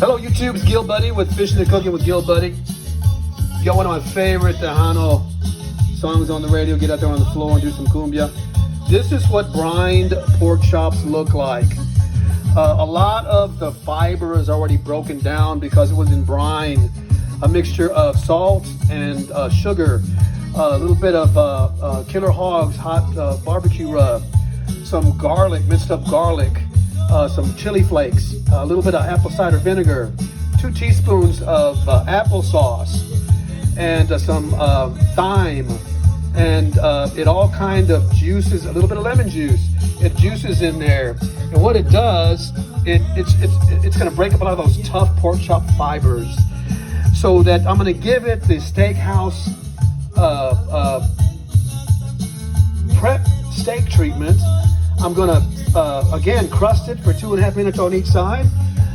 Hello YouTube, it's Gil Buddy with Fishing and Cooking with Gil Buddy. You got one of my favorite Tejano songs on the radio. Get out there on the floor and do some cumbia. This is what brined pork chops look like. A lot of the fiber is already broken down because it was in brine. A mixture of salt and sugar, a little bit of Killer Hogs hot barbecue rub, some garlic, minced up garlic, some chili flakes, a little bit of apple cider vinegar, 2 teaspoons of applesauce, and some thyme, and it all kind of juices, a little bit of lemon juice. It juices in there, and what it does, it's going to break up a lot of those tough pork chop fibers, so that I'm going to give it the steakhouse prep steak treatment. I'm going to, again, crust it for 2.5 minutes on each side.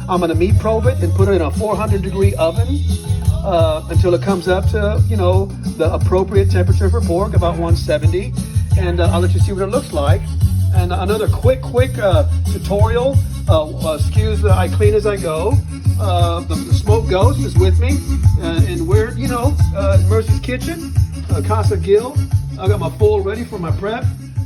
I'm going to meat probe it and put it in a 400-degree oven until it comes up to, you know, the appropriate temperature for pork, about 170. And I'll let you see what it looks like. And another quick tutorial. Excuse I clean as I go. The Smoke Ghost is with me. And we're, you know, Mercy's Kitchen, Casa Gil. I got my full ready for my prep.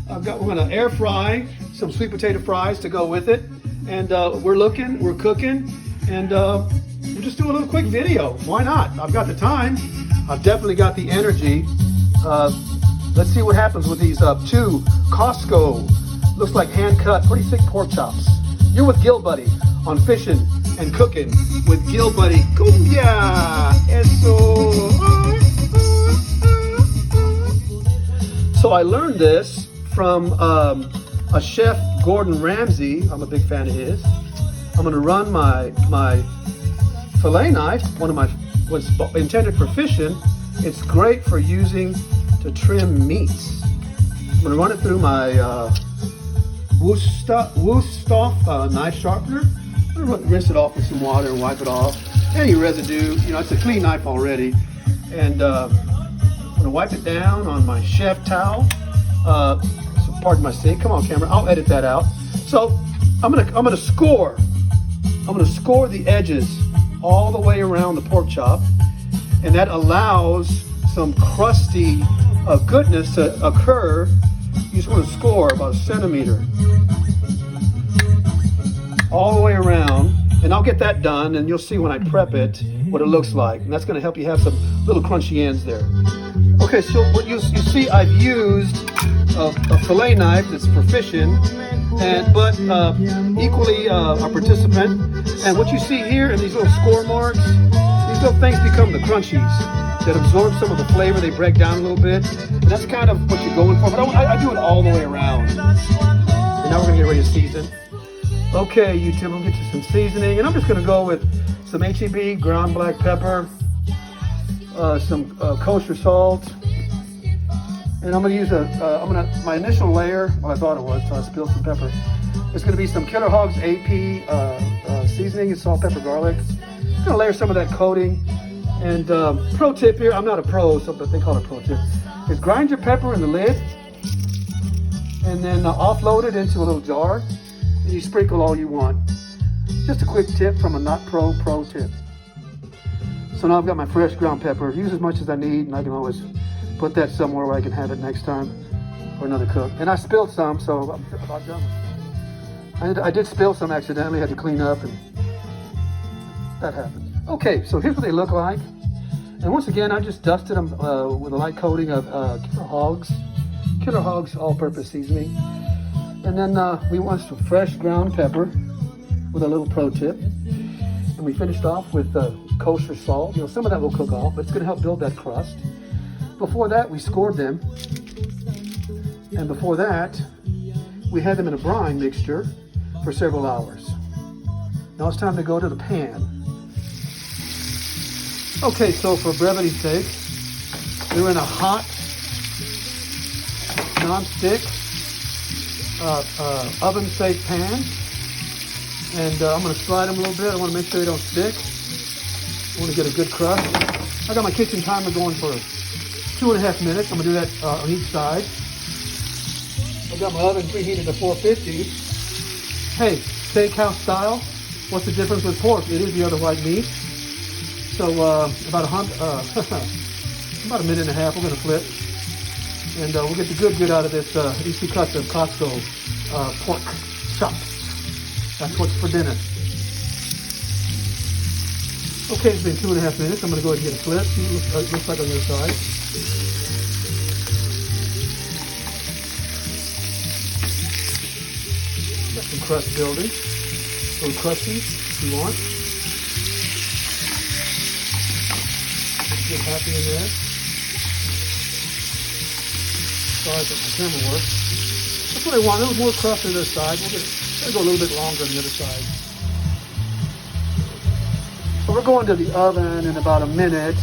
we're gonna air fry some sweet potato fries to go with it. And we're cooking, and we'll just do a little quick video. Why not? I've got the time. I've definitely got the energy. Let's see what happens with these 2 Costco, looks like hand-cut, pretty thick pork chops. You're with Gil Buddy on Fishing and Cooking with Gil Buddy. Cumbia! Eso! So I learned this from a chef, Gordon Ramsay. I'm a big fan of his. I'm gonna run my fillet knife, was intended for fishing. It's great for using to trim meats. I'm gonna run it through my Wusthof knife sharpener. I'm gonna rinse it off with some water and wipe it off. Any residue, you know, it's a clean knife already. And I'm gonna wipe it down on my chef towel. So pardon my sink. Come on, camera. I'll edit that out. So I'm gonna score. I'm gonna score the edges all the way around the pork chop, and that allows some crusty goodness to occur. You just want to score about 1 centimeter all the way around, and I'll get that done, and you'll see when I prep it what it looks like, and that's going to help you have some little crunchy ends there. Okay, so what you see, I've used a fillet knife that's for fishing, but equally a participant. And what you see here in these little score marks, these little things become the crunchies that absorb some of the flavor. They break down a little bit, and that's kind of what you're going for. But I do it all the way around. And now we're gonna get ready to season. Okay, YouTube, we'll get you some seasoning, and I'm just gonna go with some HEB ground black pepper, some kosher salt, and I'm gonna use my initial layer. Well, I thought it was, so I spilled some pepper. It's gonna be some Killer Hogs AP seasoning, salt, pepper, garlic. I'm gonna layer some of that coating. And pro tip here, I'm not a pro, so but they call it pro tip, is grind your pepper in the lid and then offload it into a little jar, and you sprinkle all you want. Just a quick tip from a not pro tip. So now I've got my fresh ground pepper. Use as much as I need, and I can always put that somewhere where I can have it next time for another cook. And I spilled some, so I'm about done. I did spill some accidentally, had to clean up, and that happened. Okay, so here's what they look like. And once again, I just dusted them with a light coating of Killer Hogs all-purpose seasoning. And then we want some fresh ground pepper with a little pro tip. And we finished off with kosher salt. You know, some of that will cook off, but it's gonna help build that crust. Before that, we scored them. And before that, we had them in a brine mixture for several hours. Now it's time to go to the pan. Okay, so for brevity's sake, we're in a hot, non-stick, oven-safe pan, and I'm going to slide them a little bit. I want to make sure they don't stick. I want to get a good crust. I got my kitchen timer going for 2.5 minutes. I'm going to do that on each side. I've got my oven preheated to 450. Hey, steakhouse style, What's the difference with pork? It is the other white meat. So about a minute and a half, we're going to flip. And we'll get the good out of this. These 2 cuts of Costco pork chops. That's what's for dinner. Okay, it's been 2.5 minutes. I'm going to go ahead and get a flip. See, it looks like on the other side. Got some crust building. A little crusty if you want. Get happy in there. Sorry if my camera works. That's what I want. A little more crust on the other side. We'll go a little bit longer on the other side. So we're going to the oven in about a minute.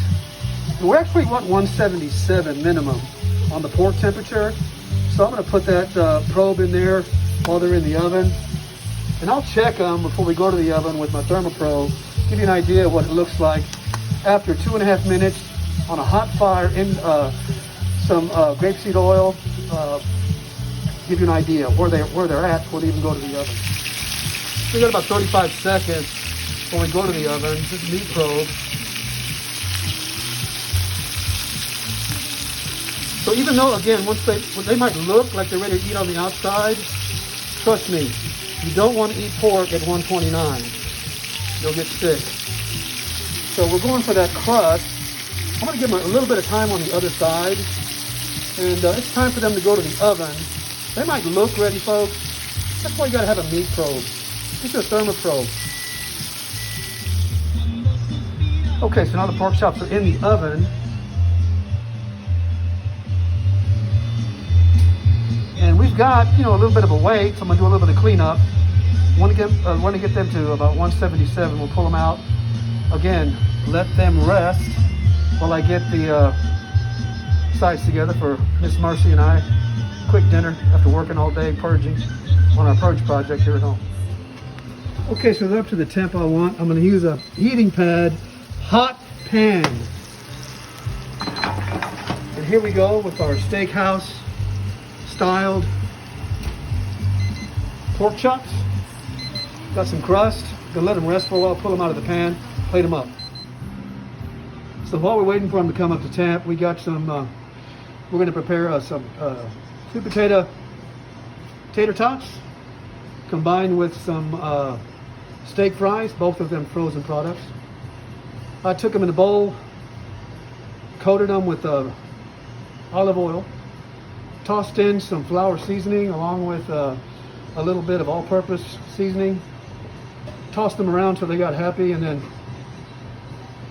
And we actually want 177 minimum on the pork temperature. So I'm going to put that probe in there while they're in the oven. And I'll check them before we go to the oven with my thermoprobe. Give you an idea of what it looks like after 2.5 minutes on a hot fire in some grapeseed oil. Give you an idea where they're at before they even go to the oven. So we got about 35 seconds when we go to the oven. This meat probe. So even though, again, once they might look like they're ready to eat on the outside, trust me, you don't want to eat pork at 129. You'll get sick. So we're going for that crust. I'm going to give them a little bit of time on the other side. And it's time for them to go to the oven. They might look ready, folks. That's why you got to have a meat probe. This is a thermoprobe. Okay, so now the pork chops are in the oven. And we've got, a little bit of a wait, so I'm gonna do a little bit of cleanup. Want to get them to about 177. We'll pull them out. Again, let them rest while I get the sides together for Miss Marcy and I. Quick dinner after working all day purging on our purge project here at home. Okay, so they're up to the temp I want. I'm gonna use a heating pad, hot pan. And here we go with our steakhouse styled pork chops. Got some crust. Gonna let them rest for a while, pull them out of the pan, plate them up. So while we're waiting for them to come up to temp, we got some, we're gonna prepare some sweet potato tater tots combined with some steak fries, both of them frozen products. I took them in a bowl, coated them with olive oil, tossed in some flour seasoning along with a little bit of all-purpose seasoning, tossed them around till they got happy, and then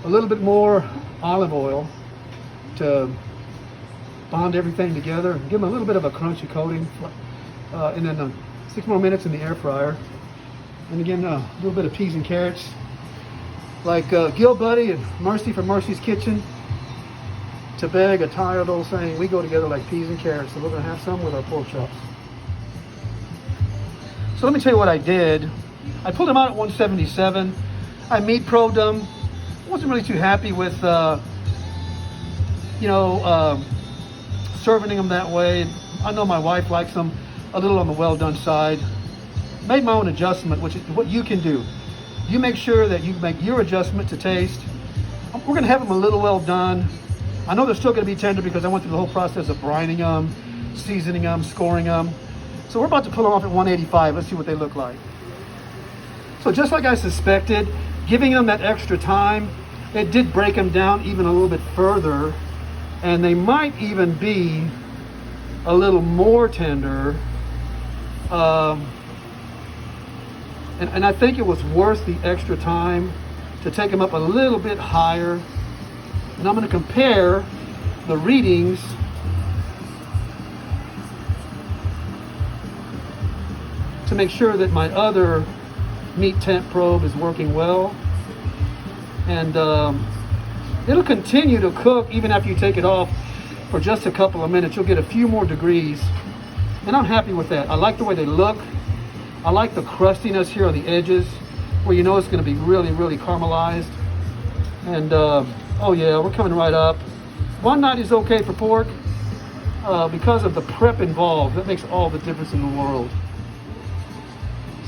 a little bit more olive oil to bond everything together and give them a little bit of a crunchy coating, and then 6 more minutes in the air fryer. And again, a little bit of peas and carrots, like Gil Buddy and Mercy from Mercy's Kitchen. To beg a tired old saying, we go together like peas and carrots, so we're going to have some with our pork chops. So let me tell you what I did. I pulled them out at 177. I meat probed them. I wasn't really too happy with, serving them that way. I know my wife likes them a little on the well done side. Made my own adjustment, which is what you can do. You make sure that you make your adjustment to taste. We're going to have them a little well done. I know they're still going to be tender because I went through the whole process of brining them, seasoning them, scoring them. So we're about to pull them off at 185. Let's see what they look like. So just like I suspected, giving them that extra time, it did break them down even a little bit further. And they might even be a little more tender. And I think it was worth the extra time to take them up a little bit higher. And I'm going to compare the readings to make sure that my other meat temp probe is working well. And it'll continue to cook even after you take it off for just a couple of minutes. You'll get a few more degrees. And I'm happy with that. I like the way they look. I like the crustiness here on the edges where you know it's going to be really, really caramelized. And oh yeah, we're coming right up. 190 is okay for pork because of the prep involved. That makes all the difference in the world.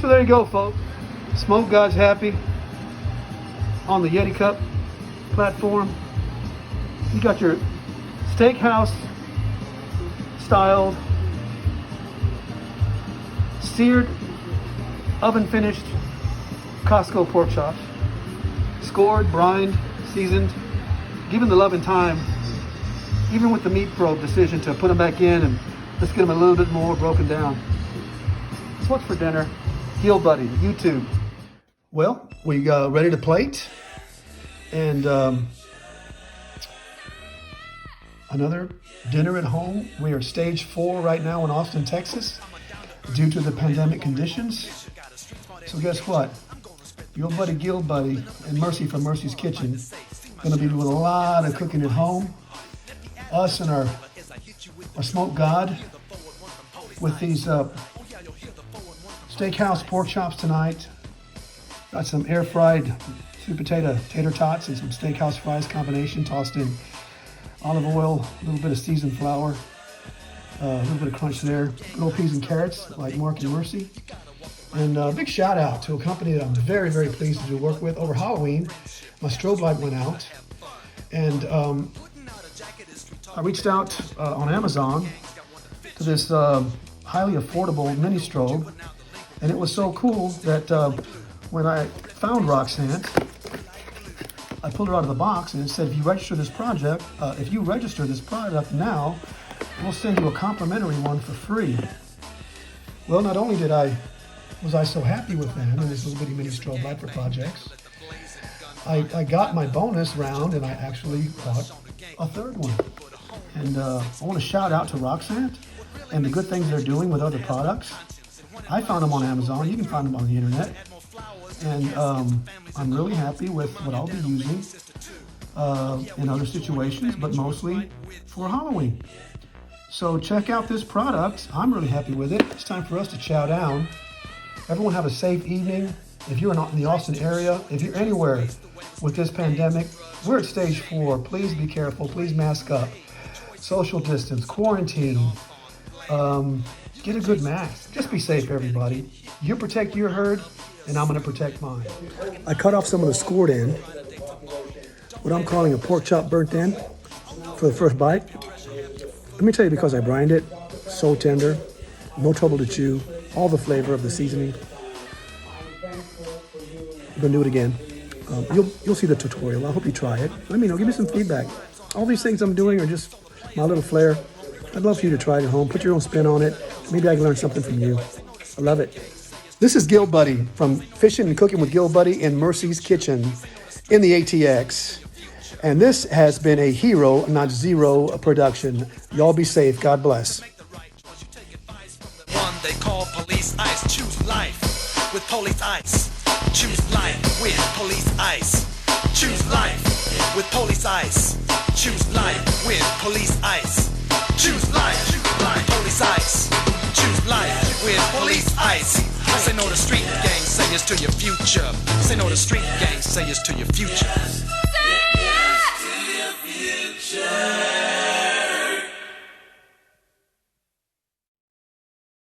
So there you go, folks. Smoke God's happy on the Yeti Cup platform. You got your steakhouse styled, seared, oven finished Costco pork chops. Scored, brined, seasoned, given the love and time, even with the meat probe decision to put them back in and let's get them a little bit more broken down. So what's for dinner? Gil Buddy, YouTube. Well, we got ready to plate, and another dinner at home. We are stage 4 right now in Austin, Texas, due to the pandemic conditions. So guess what? Your buddy Gil Buddy and Mercy from Mercy's Kitchen going to be doing a lot of cooking at home. Us and our smoked God with these steakhouse pork chops tonight. Got some air fried sweet potato tater tots and some steakhouse fries combination tossed in olive oil, a little bit of seasoned flour, a little bit of crunch there. Good old peas and carrots like Mark and Mercy. And a big shout out to a company that I'm very, very pleased to do work with. Over Halloween, my strobe light went out, and I reached out on Amazon to this highly affordable mini strobe, and it was so cool that when I found Roxanne, I pulled her out of the box and it said, if you register this product now, we'll send you a complimentary one for free. Well, not only was I so happy with them and this little bitty mini strobe light for projects, I got my bonus round and I actually bought a third one. And I want to shout out to Roxanne and the good things they're doing with other products. I found them on Amazon. You can find them on the internet. And I'm really happy with what I'll be using in other situations, but mostly for Halloween. So check out this product. I'm really happy with it. It's time for us to chow down. Everyone have a safe evening. If you're not in the Austin area, if you're anywhere with this pandemic, we're at stage 4. Please be careful. Please mask up. Social distance, quarantine. Get a good mask. Just be safe, everybody. You protect your herd, and I'm going to protect mine. I cut off some of the scored end, what I'm calling a pork chop burnt end, for the first bite. Let me tell you, because I brined it, so tender, no trouble to chew, all the flavor of the seasoning. I'm going to do it again. You'll see the tutorial. I hope you try it. Let me know. Give me some feedback. All these things I'm doing are just my little flair. I'd love for you to try it at home. Put your own spin on it. Maybe I can learn something from you. I love it. This is Gil Buddy from Fishing and Cooking with Gil Buddy in Mercy's Kitchen in the ATX. And this has been a hero, not zero, production. Y'all be safe. God bless. One they call police ice. Choose life with police ice. Choose life with police ice. Choose life with police ice. Choose life with police ice. Choose life with police ice. Choose life with police ice. Say no to street gang, say yes to your future. Say no to street gang, say yes to your future. Say yes to your future.